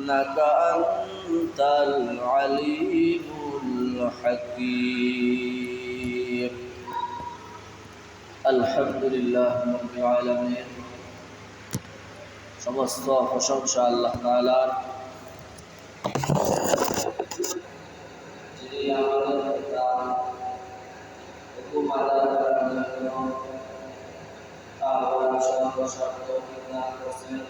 إنك أنت العليم الحكيم الحمد لله رب العالمين সমস্ত প্রশংসা আল্লাহ তাআলার যিনি আমাদের তার হুকুম আদায় করার জন্য তার সর্বশক্ত বিধান করেছেন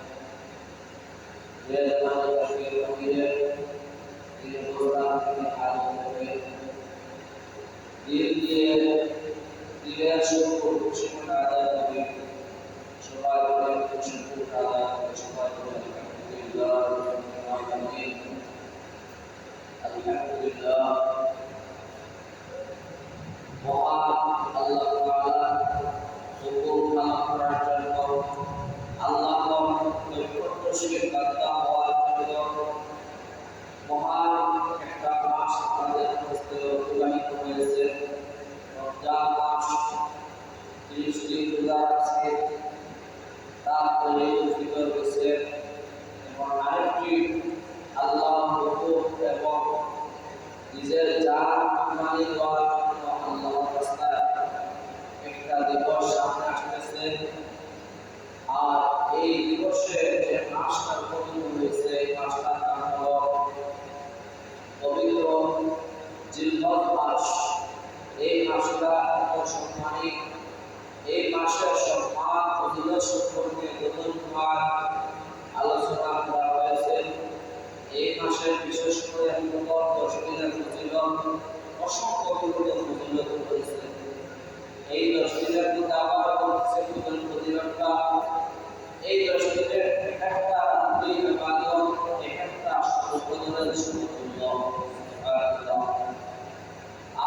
নিজের জান কুরবানি দেওয়ার জন্য আল্লাহর রাস্তায় একটা দিবস সামনে আসতেছে। আর এই দিবসে যে মাসটা পবিত্র হয়েছে এই মাসটার নাম হলো পবিত্র জিলহজ মাস। এই মাসটা এত সম্মানী, এই মাসের সম্মান ফজিলত সম্পর্কে বহুবার আলোচনা করা হয়েছে। এই মাসের বিশেষ করে 10 দিনের ফজিলত অসংখ্য ফজিলত রয়েছে। এই 10 দিনের মধ্যে আবার বলছে ফজিলতটা এই 10 দিনের একটা দুই ইবাদত একটা ফজিলত সুবহানাল্লাহ।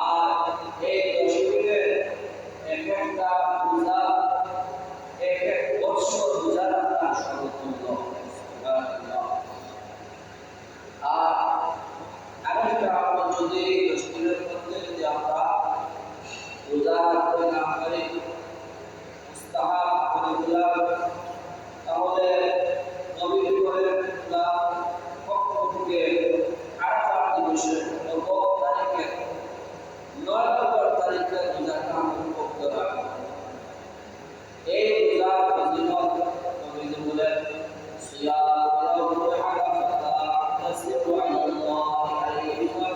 আর এই 10 দিনের একটা রোজা এক বছর রোজা রাখা সুবহানাল্লাহ। আর আরেকটা আমরা যদি 10 দিনের মধ্যে যদি আমরা রোজা রাখতে না পারি মুস্তাহাব আমলগুলো তাহলে নবী করিমুল্লাহ পক্ষ থেকে আরাফাত দিবসে 9 তারিখে 9 নম্বর তারিখে রোজাটা আমল করতে হবে। এই রোজা ফজিলত নবী বলেন সিয়াম ইয়াউমুল আরাফা তাসিরু আলা আল্লাহ আলাইহি ওয়া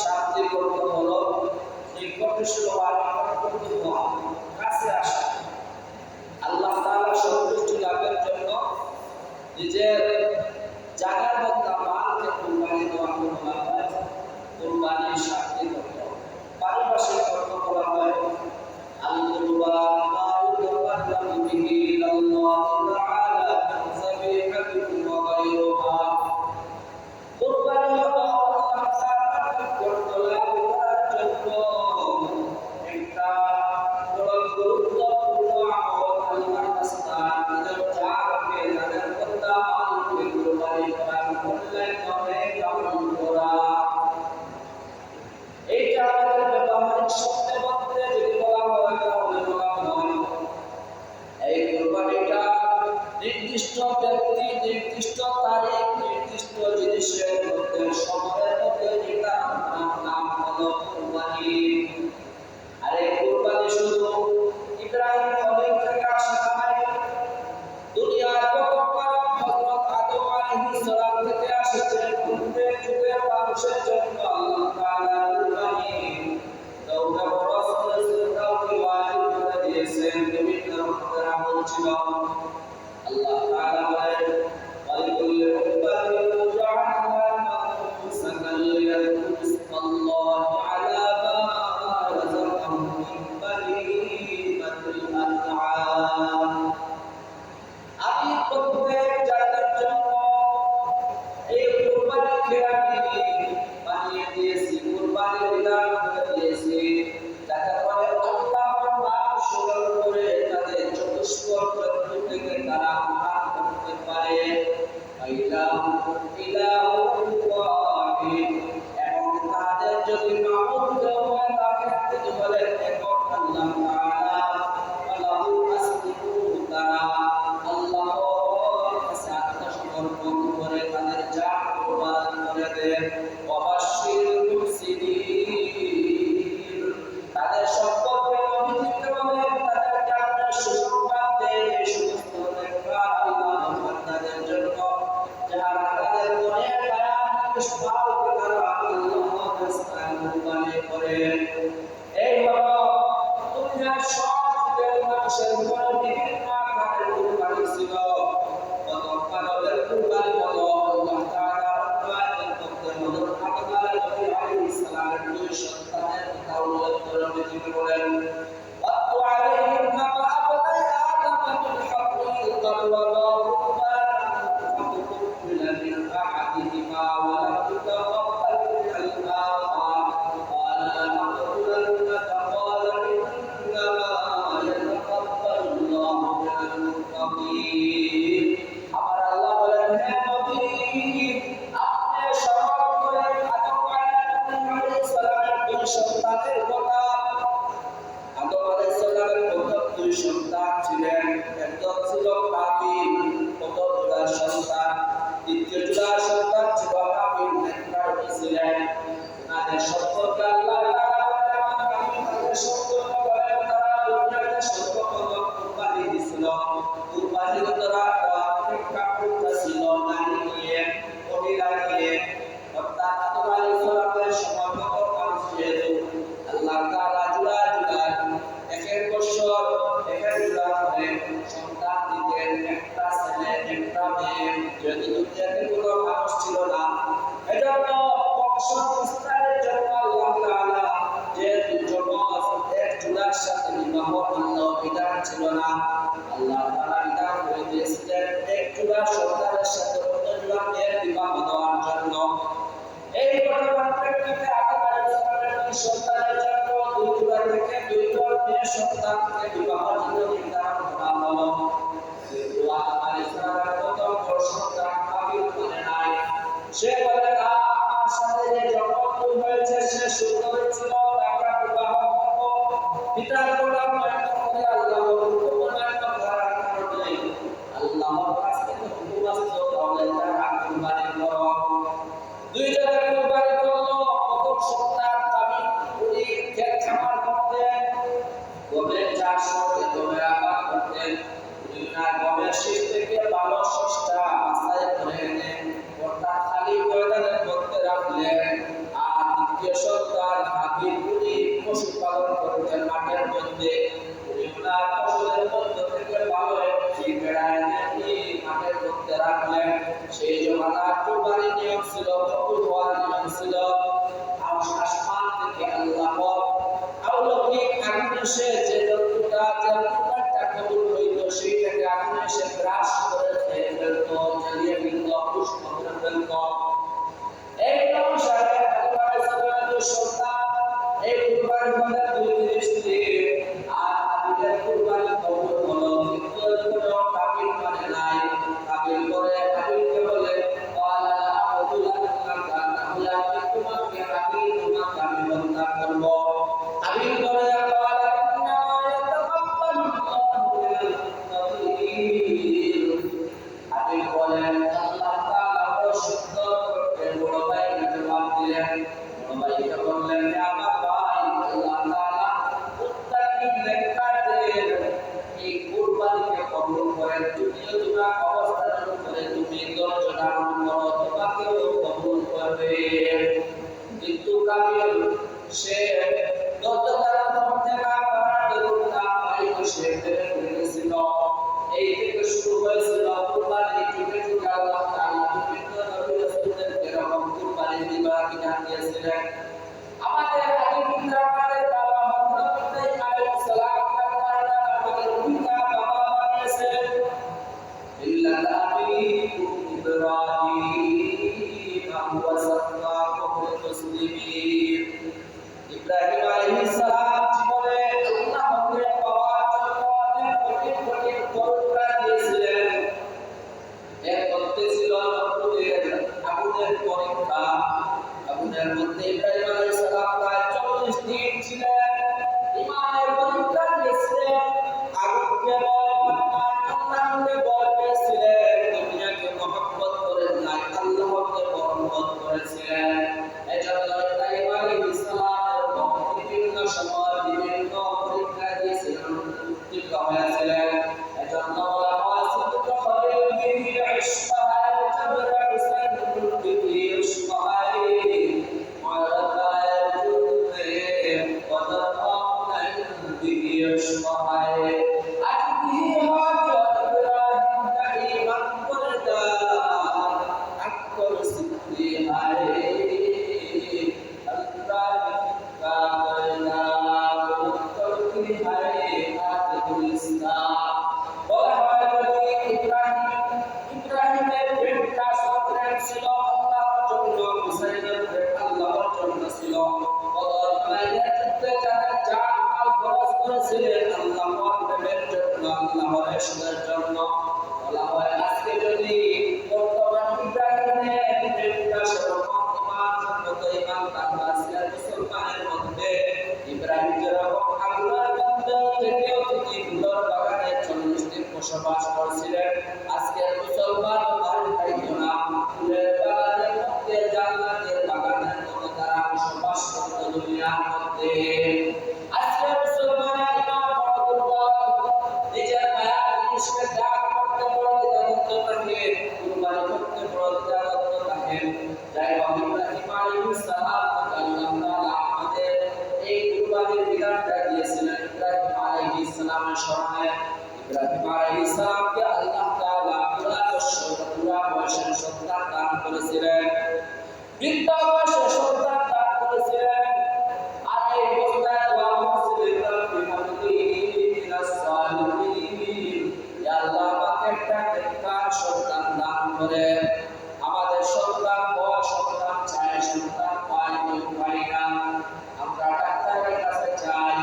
শান্তি করতে হলো নিকটস্থ হওয়া, নিকটবর্তী হওয়া, কাছে আসা। আল্লাহ তাআলা সন্তুষ্টি লাভের জন্য নিজের জাগার মধ্যে মালকে কুরবানি দেওয়া বলা হয়, কুরবানি শান্তি করতে। পারিভাষিক অর্থ বলা হয় আল কুরবান মা ইউতাকাল্লামু বিহি ইলাল্লাহ তাআলা মিন যাবিহাতিন ওয়া গায়রিহা। কুরবানি হলো আল্লাহ তাআলার নিকট লাভ করার জন্য একটা বড় গুরুত্বপূর্ণ আমল। আল্লাহর রাস্তায় যাকে যাদের বন্দা মালকে কুরবানি করা করলেন অনেক আমল করা। এইটা আমাদের ব্যবহারিক শব্দের মধ্যে যদি বলা হয় তাহলে বলা হয় এই কুরবানিটা নির্দিষ্ট ব্যক্তি, নির্দিষ্ট তারিখ, নির্দিষ্ট জিনিসের মধ্যে সময়ের মধ্যে যেটা নাম হলো কুরবানি। আর এই কুরবানি শুধু ইব্রাহিম খলিল থেকে আসে নাই, দুনিয়ার প্রথম মানব হযরত আদম আলাইহিস সালাম থেকে এসেছে। পূর্বের যুগের মানুষের জন্য আল্লাহ তাআলা কুরবানি কাউকে ফরজ করেছেন, কাউকে ওয়াজিব করে দিয়েছেন, বিভিন্ন রকমের আমল ছিল। আল্লাহ তাআলা বলেন ওয়ালিকুল্লি উম্মাতিন জাআলনা মানসাকান লিয়াযকুরু ইসমাল্লাহি আলা মা রাযাকাহুম মিন বাহিমাতিল আনআম। আমি প্রত্যেক জাতির জন্য এই কুরবানিকে আমি বানিয়ে দিয়েছি, কুরবানির বিধান করে দিয়েছি, যাতে করে আল্লাহর নাম স্মরণ করে তাদের চতুষ্পদ জন্তু থেকে তারা আহার করতে পারে। ইলাহুকুম ইলাহুন ওয়াহিদ, এবং তাদের যদি মাবুদ কেউ হয় তাকে তিনি বলেন একক আল্লাহ তাআলা। ওয়ালাহু আসলিমু, তারা আল্লাহর কাছে আত্মসমর্পণ করে তাদের জান কুরবান করে দেন। ওয়াবাশশিরিল মুহসিনিন, তাদের সম্পর্কে নবীজিভাবে তাদেরকে আপনার সুসংবাদ দেন। এই সমস্ত নেককার আল্লাহর বান্দাদের জন্য যারা তাদের মনের মায়া নিষ্পালকে তারা আল্লাহর রাস্তায় কুরবানি করেন। এই হলো দুনিয়ার সব যুগের মানুষের উপরে বিভিন্ন আকারের কুরবানি ছিল। প্রথম মানবের কুরবানি হলো আল্লাহ তাআলা আয়াতের মধ্যে হযরত আদম আলাইহিস সালামের দুই সন্তানের কথা উল্লেখ করে তিনি বলেন ওয়াতু আলাইহিম কামা আবনাই আদম বিল হাক্কি তাওয়াবা কুরবানান ফাতুকুবিলা মিন আহাদিহিমা ওয়া lam yutaqabbal মিনাল আখার ক্বালা লা'aqতুলান্নাকা ক্বালা ইন্নামা ইয়াতাকাব্বালুল্লাহু মিনাল মুত্তাকিন। আমার আল্লাহ বলেন হে নবী, আপনি স্মরণ করেন আদম আলাইহিস সালামের দুই সন্তানের কথা। আদম আলাইহিস সালামের প্রথম দুই সন্তান ছিলেন, একজন ছিল কাবিল, প্রথম জোড়ার সন্তান, দ্বিতীয় জোড়ার সন্তান ছিল হাবিল, নেককার ছিলেন। তাদের সম্পর্কে আল্লাহ তাআলা বলেন আমি তাদের সম্পর্ক বলেন তারা দুনিয়াতে সর্বপ্রথম কুরবানি দিয়েছিল। কুরবানি তারা একটা কুরবানি ছিল নারী নিয়ে, মহিলা নিয়ে, অর্থাৎ আদম আলাইহিস সালামের সমগ্র মানুষ যেহেতু আল্লাহ তাআলা জোড়া জোড়া এক এক বছর এক এক জোড়া করে সন্তান দিতেন, একটা ছেলে একটা মেয়ে। যেহেতু দুনিয়াতে কোনো মানুষ ছিল না, এজন্য বংশ বিস্তারের জন্য আল্লাহ তাআলা যেহেতু এক জোড়ার সাথে বিবাহ আল্লাহ বিধান ছিল না, আল্লাহ তাআলা বিধান করে দিয়েছিলেন এক জোড়া সন্তানের সাথে অন্য জোড়া মেয়ের বিবাহ দেওয়ার জন্য। এই ঘটনার প্রেক্ষিতে আদম আলাইহিস সালামের দুই সন্তানের জন্য দুই জোড়া থেকে দুই জোড়া মেয়ের সন্তানকে বিবাহের জন্য নির্ধারণ করা হলো। কিন্তু আদম আলাইহিস সালামের প্রথম সন্তান কাবিল মানে নাই, সে বলে না আমার সাথে যে জগৎ হয়েছে সে সুন্দর ছিল, তাকে বিবাহ করব। পিতার গোলাম মান্য করে আল্লাহর হুকুম মান্য করার কারণে আল্লাহর কাছ থেকে হুকুম আসলো তাহলে তারা কুরবানি করো। দুই জায়গায় কুরবানি করলো। প্রথম সন্তান কাবিল উনি ক্ষেত খামার করতেন, গমের চাষ করতেন, গমের আবাদ করতেন। উনি গমের শীষ থেকে ভালো শীষটা বাছাই করে এনে অর্থাৎ খালি ময়দানের মধ্যে রাখলেন। আর দ্বিতীয় বিপুলি পশুপালন করতেন মাঠের মধ্যে। উনি ওনার ফসলের মধ্য থেকে ভালো একটি ভেড়া এনে মাঠের মধ্যে রাখলেন। সেই জমানা কুরবানির নিয়ম ছিল, কবুল হওয়ার নিয়ম ছিল। আসমান থেকে আল্লাহ অলৌকিক আগুন এসে যে জন্তুটা কবুল হইল সেইটাকে আগুন এসে গ্রাস করে খেয়ে ফেলত, জ্বালিয়ে ফেলত, পুষ্প করে ফেলত। এই অনুসারে সন্তান এই কুরবানি হলে 2 জিনিস আর আদিদের কুরবানি কবুল হলো, কিন্তু এরপরেও কাবিল মানে নাই। কাবিল করে কাবিলকে বলে ওয়ালা আবুদুল্লাহ তাহলে আমি তোমাকে আমি বন্দা করব। কাবিল করে ওয়ালা ইন্না ইয়াতাকাব্বালু আল্লাহু মিনাল মুত্তাকিন। কাবিল বলেন আল্লাহ তাআলা সুন্দর করতে বড় ভাইকে জবাব দিলেন। বড় ভাইকে বললেন আমার ভাই আল্লাহ তাআলা মুত্তাকিনদের কাদের এই কুরবানিকে কবুল করেন। তুমিও তোমার অবস্থার উপরে তুমি ধৈর্য ধারণ করো, তোমাকেও কবুল করবে। কিন্তু কাবিল সে ধৈর্য ধারণ করতে না পারার দরুন সে ফেলে গেছিল। এই থেকে শুরু হয়েছিল কুরবানি। যুগে যুগে আল্লাহ তাআলা বিভিন্ন নবী রাসূলদেরকে এরকম কুরবানি দিবার বিধান দিয়েছিলেন। আমাদের আদি পিতা আমাদের বাবা হযরত ইব্রাহিম আলাইহিস সালাম আমাদের পিতা বাবা বানিয়েছেন। মিল্লাত আবিকুম ইব্রাহিম ওয়া সাল্লাল্লাহু মুসলিমিন। ইব্রাহিম আলাইহিস সালাম জীবনে আল্লাহকে পাওয়ার জন্য অনেক কঠিন কঠিন পরীক্ষা দিয়েছিলেন। এর মধ্যে ছিল নমরুদের আগুনের পরীক্ষা। আগুনের মধ্যে ইব্রাহিম আলাইহিস সালাম প্রায় 40 দিন ছিলেন। ঈমানের পরীক্ষা দিয়েছিলেন। আগুনকে ভয় পান নাই, আল্লাহকে ভয় পেয়েছিলেন। দুনিয়াকে মহব্বত করেন নাই, আল্লাহকে মহব্বত করেছিলেন। এজন্য ইব্রাহিম আলাইহিস সালামের বিভিন্ন সময় বিভিন্ন পরীক্ষা দিয়েছিলেন, উত্তীর্ণ হয়েছিলেন। এজন্য বলা হয় সিদ্দিক খলিল বিহি ইশফাআ জাবরা হুসাইন বিহি ইশফাআ মারাকায় জুদে ওয়াদাফান বিহি ইশফাআ আতিহি হাজত ইব্রাহিম কাইমান করদা আকবর সিদ্দি হায় আজকে যদি বর্তমান ইব্রাহিমের প্রেমটা সেরকম মুসলমানের মধ্যে ইব্রাহিম যেরকম আল্লাহর বান্দা থেকেও তিনি ফুলের বাগানে 40 দিন বসবাস করেছিলেন। আজকের মুসলমান বাড়ি পাইতো না, ফুলের বাগানের মধ্যে জান্নাতের বাগানের মধ্যে তারা বসবাস করত দুনিয়ার মধ্যে। আজকে মুসলমানের ইমান বড় দুর্বল, নিজের মায়া জিনিসকে ত্যাগ করতে বড় দ্বিধাদ্বন্দ্ব থাকে, কুরবানি করতে বড় দ্বিধাদ্বন্দ্ব থাকে। যাই হোক ইব্রাহিম আলাইহিস সালাম আল্লাহ তাআলা আমাদের এই কুরবানির বিধানটা দিয়েছিলেন ইব্রাহিম আলাইহিস সালামের স্মরণে। ইব্রাহিম আলাইহিস সালামকে আল্লাহ তাআলা পুরা বয়সের সন্তান দান করেছিলেন, বৃদ্ধ বয়সের সন্তান দান করেছিলেন। আর এই অবস্থায় দোয়া করছিলেন রব্বি হাবলি মিনাস সালিহিন, ইয়া আল্লাহ আমাকে একটা নেককার সন্তান দান করেন। আমাদের সন্তান বড় সন্তান চাই, সন্তান পাই না। আমরা ডাক্তারের কাছে যাই,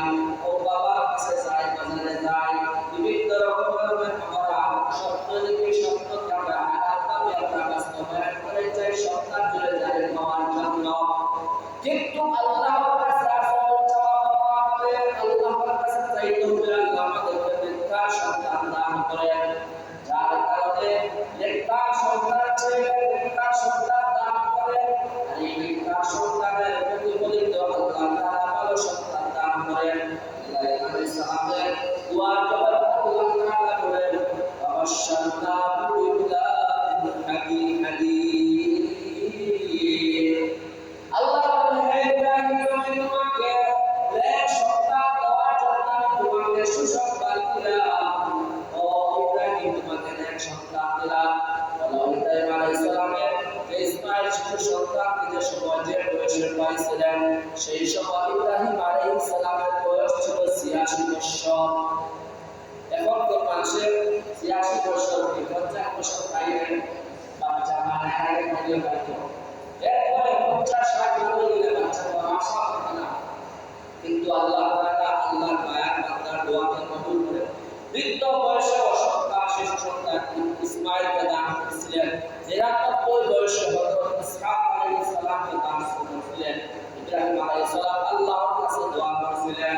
ও বাবার কাছে যাই, বাজারে যাই, বিভিন্ন রকমের আমরা স্বপ্ন দেখি, স্বপ্ন আমরা বাস্তবায়ন করে চাই সন্তান চলে যায় পাওয়ার জন্য। সময় ছিলেন সেই সময় ইব্রাহিম আলাইহিস সালামের বয়স ছিল ৮৬ বছর। এখন তো মানুষের ৮৬ বছর কি ৫০ বছর পাইলেন বাচ্চা মানে আগে মরিয়া পাইতো, এরপরে ৫০-৬০ বছর গেলে বাচ্চা পাওয়া আশা থাকে না। কিন্তু আল্লাহ তাআলা আল্লাহর মায়া বান্দার দোয়াকে কবুল করে বৃদ্ধ বয়সে সন্তান শিশু সন্তান ইসমাঈলকে দান করেছিলেন। ৯৯ বয়সে হযরত ইসহাক আলাইহিস সালামকে দান করেছিলেন। ইব্রাহিম আলাইহিস সালাম আল্লাহর কাছে দোয়া করেছিলেন,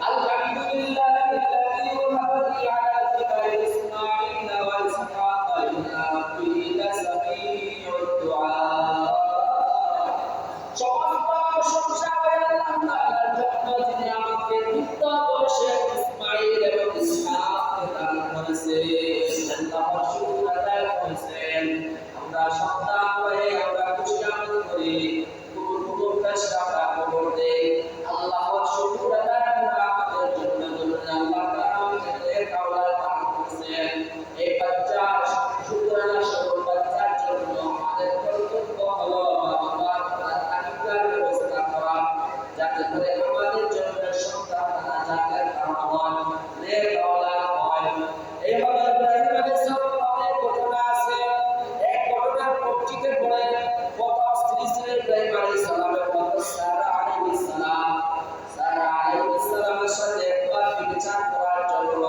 আলহামদুলিল্লাহিল্লাযী ওয়াহাবানি আলা কিবারি ইসমাঈল ওয়া ইসহাক ইন্না রাব্বী লাসামিউদ দুআ। সমস্ত প্রশংসা আল্লাহ তাআলার জন্য যিনি আমাকে বৃদ্ধ বয়সে ইসমাঈল এবং ইসহাককে দান করেছেন। আল্লাহর শুকর আদায় করেছেন। আমরা সন্তান হয়ে আমরা খুশি আনন্দ করি, কুকুর আমরা খবর দেই। আল্লাহর শুকর আদায় আমরা আমাদের জন্য আল্লাহ তাআলা আমাদের কাওয়াল দান করেছেন। এই বাচ্চা শুকর আদায় সকল বাচ্চার জন্য আমাদের কর্তব্য হলো যাতে করে আমাদের জন্য সন্তান জাতের কারণ হয়, নেক আওলাদ হয়। এইভাবে ইব্রাহিম আলাইহিস সালামের অনেক ঘটনা আছে। এক ঘটনার পরিচিতি পড়ে প্রথম স্ত্রী ছিলেন ইব্রাহিম আলাইহিস সালামের মতো সারা আলাইহিস সালাম। সারা আলাইহিস সালামের সাথে একবার বিচার করার জন্য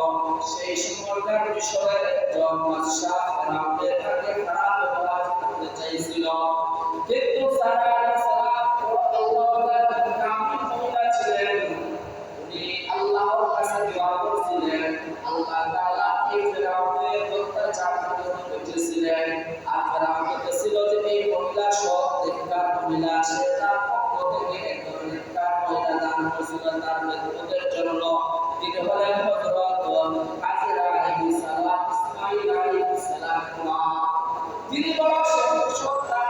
সেই সময়কার মিশরের একজন বাদশা ফেরাউনের তাকে খারাপ ব্যবহার করতে চাইছিল, কিন্তু সারা আলাইহিস সালাম আল্লাহর কাছে দোয়া করেছিলেন। আল্লাহ তাআলা এই ফেরাউনের অত্যাচার থেকে বাঁচিয়েছিলেন। আর ফেরাউন বলেছিল যে এই মহিলা সৎ নেককার মহিলা, সে তার পক্ষ থেকে এক ধরনের মহিলা দান করেছিল তার মেহমানদের জন্য। তিনি হলেন হযরত হাজেরা আলাইহিস সালাম, ইসমাঈল আলাইহিস সালাম। তিনি বড় সন্তান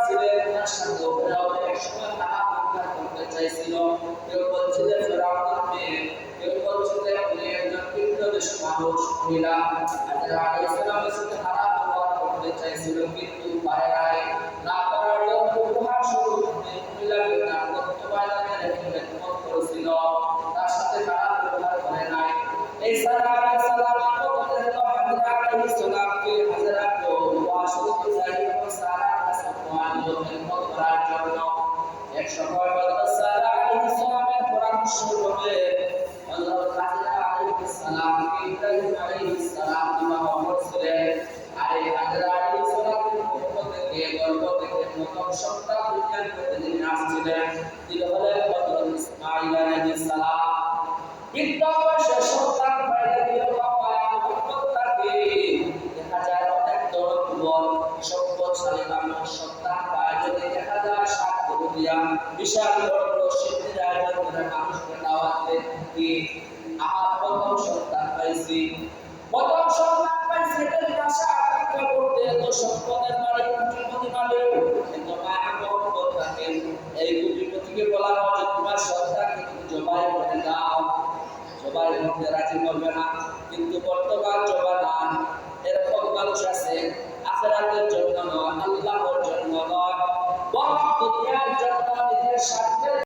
ছিলেন। তার সাথে ফেরাউন এক সময় তাহার করতে চাইছিল। কেউ বলছিলেন ফেরাউনের মেয়ে, কেউ বলছিলেন উনি একজন বিদ্বেষ মানুষ মহিলা। হাজেরা আলাইহিস সালামের সাথে খারাপ ব্যবহার করতে চাইছিল, কিন্তু পারে নাই। না পারার জন্য উপহার স্বরূপ মহিলাকে তার বর্তমানে রেখে খেদমত করেছিল, তার সাথে খারাপ ব্যবহার করে নাই। এই সারা আলাইহিস সালামের পক্ষে হাজেরা আলাইহিস সালামকে হাজেরাকে উপহার স্বরূপ চাইছিল সারা খেদমত করার জন্য। এক সময় হযরত সারা আলাইহিস সালামের পরামর্শ ক্রমে হযরত হাজেরা আলাইহিস সালামকে ইব্রাহিম আলাইহিস সালাম বিবাহ করেছিলেন। আর এই হাজেরা আলাইহিস সালামের গর্ভ থেকে প্রথম সন্তান দুনিয়ার মধ্যে যিনি আসছিলেন তিনি হলেন হযরত ইসমাঈল আলাইহিস সালাম। বৃদ্ধ বয়সে সন্তান পাইলে কিরকম থাকে, দেখা যায় অনেক দৌড় সম্পদশালী মানুষ সন্তান পায়, যদি দেখা যায় দিয়া বিশাল বড় সিদ্ধির আয়োজন করে মানুষকে দাওয়াত দেয়। আমার প্রথম সন্তান পাইছি, এটার আশা আকাঙ্ক্ষা করতে এত সম্পদের মালিক কোটিপতি মালিক এত মায়া মহব্বত থাকেন। এই কোটিপতিকে বলা হয় যে তোমার সন্তানকে তুমি জবাই করে দাও, জবাই করতে রাজি করবে না। কিন্তু বর্তমান